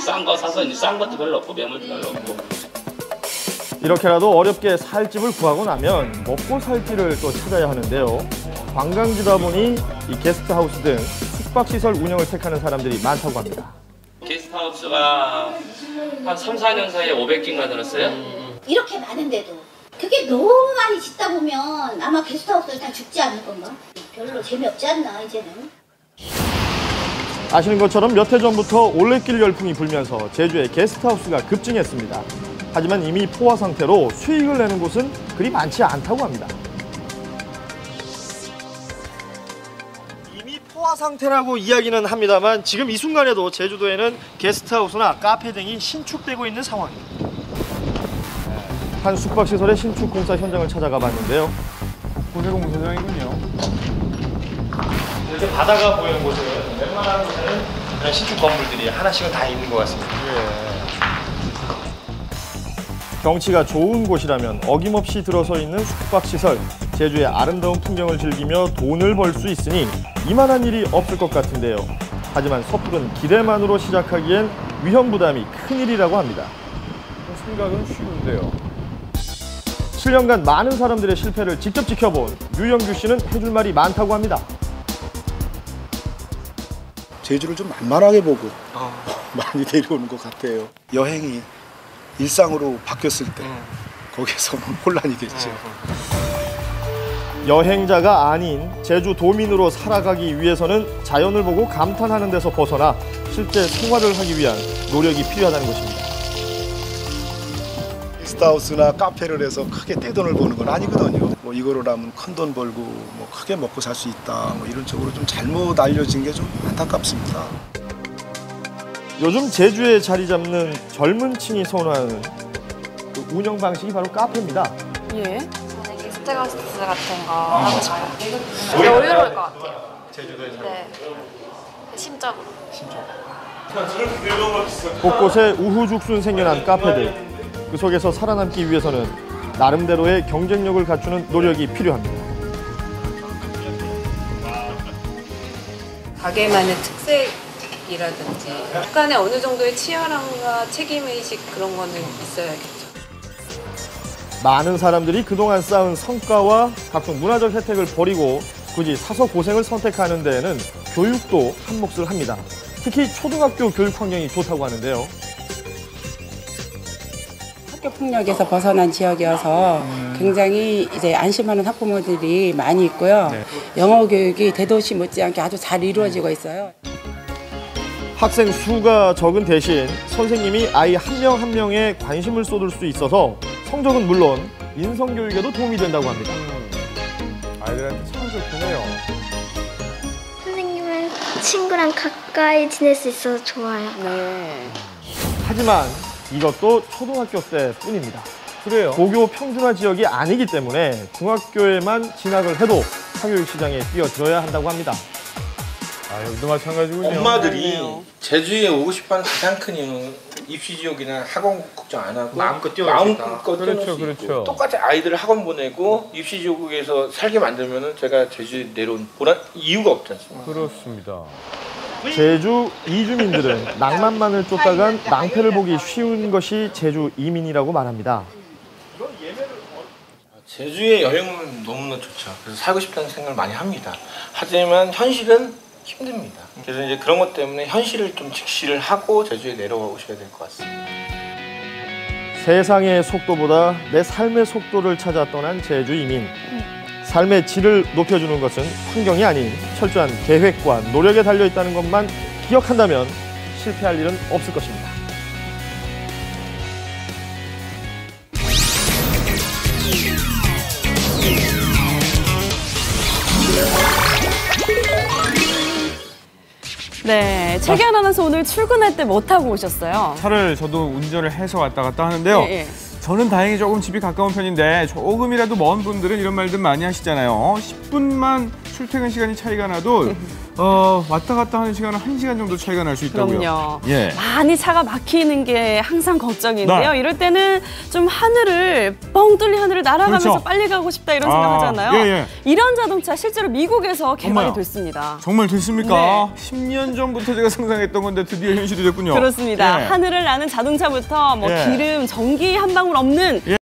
싼 거 사서 이제 싼 것도 별로 없고 매물도 별로 없고. 이렇게라도 어렵게 살 집을 구하고 나면 먹고 살 길을 또 찾아야 하는데요. 관광지다 보니 이 게스트하우스 등 숙박시설 운영을 택하는 사람들이 많다고 합니다. 게스트하우스가 한 3, 4년 사이에 500개인가 들었어요? 이렇게 많은데도 그게 너무 많이 짓다 보면 아마 게스트하우스를 다 죽지 않을 건가? 별로 재미없지 않나 이제는. 아시는 것처럼 몇 해 전부터 올레길 열풍이 불면서 제주의 게스트하우스가 급증했습니다. 하지만 이미 포화 상태로 수익을 내는 곳은 그리 많지 않다고 합니다. 이미 포화 상태라고 이야기는 합니다만 지금 이 순간에도 제주도에는 게스트하우스나 카페 등이 신축되고 있는 상황입니다. 한 숙박시설의 신축 공사 현장을 찾아가 봤는데요. 고세공사장이군요. 이렇게 바다가 보이는 곳은 웬만한 곳에는 그냥 신축 건물들이 하나씩은 다 있는 것 같습니다. 경치가 좋은 곳이라면 어김없이 들어서 있는 숙박시설. 제주의 아름다운 풍경을 즐기며 돈을 벌 수 있으니 이만한 일이 없을 것 같은데요. 하지만 섣부른 기대만으로 시작하기엔 위험 부담이 큰일이라고 합니다. 생각은 쉬운데요. 7년간 많은 사람들의 실패를 직접 지켜본 유영규 씨는 해줄 말이 많다고 합니다. 제주를 좀 만만하게 보고 많이 내려오는 것 같아요. 여행이 일상으로 바뀌었을 때 거기에서는 혼란이겠죠. 여행자가 아닌 제주도민으로 살아가기 위해서는 자연을 보고 감탄하는 데서 벗어나 실제 생활을 하기 위한 노력이 필요하다는 것입니다. 게스트하우스나 카페를 해서 크게 떼돈을 버는 건 아니거든요. 뭐 이거로 하면 큰 돈 벌고 뭐 크게 먹고 살 수 있다. 뭐 이런 쪽으로 좀 잘못 알려진 게 좀 안타깝습니다. 요즘 제주에 자리 잡는 젊은 층이 선호하는 그 운영 방식이 바로 카페입니다. 예. 저는 게스트하우스 같은 거 하고 싶어요. 여유로울 것 같아요. 제주도에서? 네. 심적으로. 곳곳에 우후죽순 생겨난 카페들. 그 속에서 살아남기 위해서는 나름대로의 경쟁력을 갖추는 노력이 필요합니다. 가게만의 특색이라든지 약간의 어느 정도의 치열함과 책임의식 그런 거는 있어야겠죠. 많은 사람들이 그동안 쌓은 성과와 각종 문화적 혜택을 버리고 굳이 사서 고생을 선택하는 데에는 교육도 한 몫을 합니다. 특히 초등학교 교육 환경이 좋다고 하는데요. 학교 폭력에서 벗어난 지역이어서 굉장히 이제 안심하는 학부모들이 많이 있고요. 네. 영어 교육이 대도시 못지않게 아주 잘 이루어지고 있어요. 학생 수가 적은 대신 선생님이 아이 한 명 한 명에 관심을 쏟을 수 있어서 성적은 물론 인성교육에도 도움이 된다고 합니다. 아이들한테 참 좋네요. 선생님은 친구랑 가까이 지낼 수 있어서 좋아요. 네. 하지만 이것도 초등학교 때뿐입니다. 그래요. 고교 평준화 지역이 아니기 때문에 중학교에만 진학을 해도 사교육 시장에 뛰어들어야 한다고 합니다. 아, 여기도 마찬가지군요. 엄마들이 제주에 오고 싶어하는 가장 큰 이유는 입시 지역이나 학원 걱정 안 하고 마음껏 뛰어놀 그렇죠, 수 있고 그렇죠. 똑같이 아이들을 학원 보내고 입시 지역에서 살게 만들면은 제가 제주에 내려온 보란 이유가 없지 않습니까? 그렇습니다. 제주 이주민들은 낭만만을 쫓다간 낭패를 보기 쉬운 것이 제주 이민이라고 말합니다. 제주의 여행은 너무나 좋죠. 그래서 살고 싶다는 생각을 많이 합니다. 하지만 현실은 힘듭니다. 그래서 이제 그런 것 때문에 현실을 좀 직시를 하고 제주에 내려오셔야 될 것 같습니다. 세상의 속도보다 내 삶의 속도를 찾아 떠난 제주 이민. 삶의 질을 높여주는 것은 환경이 아닌 철저한 계획과 노력에 달려있다는 것만 기억한다면 실패할 일은 없을 것입니다. 네, 최기한 아나운서 오늘 출근할 때 뭐 타고 오셨어요? 차를 저도 운전을 해서 왔다 갔다 하는데요. 예. 저는 다행히 조금 집이 가까운 편인데 조금이라도 먼 분들은 이런 말들 많이 하시잖아요. 10분만 출퇴근 시간이 차이가 나도 왔다 갔다 하는 시간은 1시간 정도 차이가 날 수 있다고요. 그럼요. 예. 많이 차가 막히는 게 항상 걱정인데요. 네. 이럴 때는 좀 하늘을 뻥 뚫린 하늘을 날아가면서 그렇죠. 빨리 가고 싶다 이런 생각 하잖아요. 예, 예. 이런 자동차 실제로 미국에서 개발이 정말요? 됐습니다. 정말 됐습니까? 네. 10년 전부터 제가 상상했던 건데 드디어 현실이 됐군요. 그렇습니다. 예. 하늘을 나는 자동차부터 뭐 예. 기름, 전기 한 방울 없는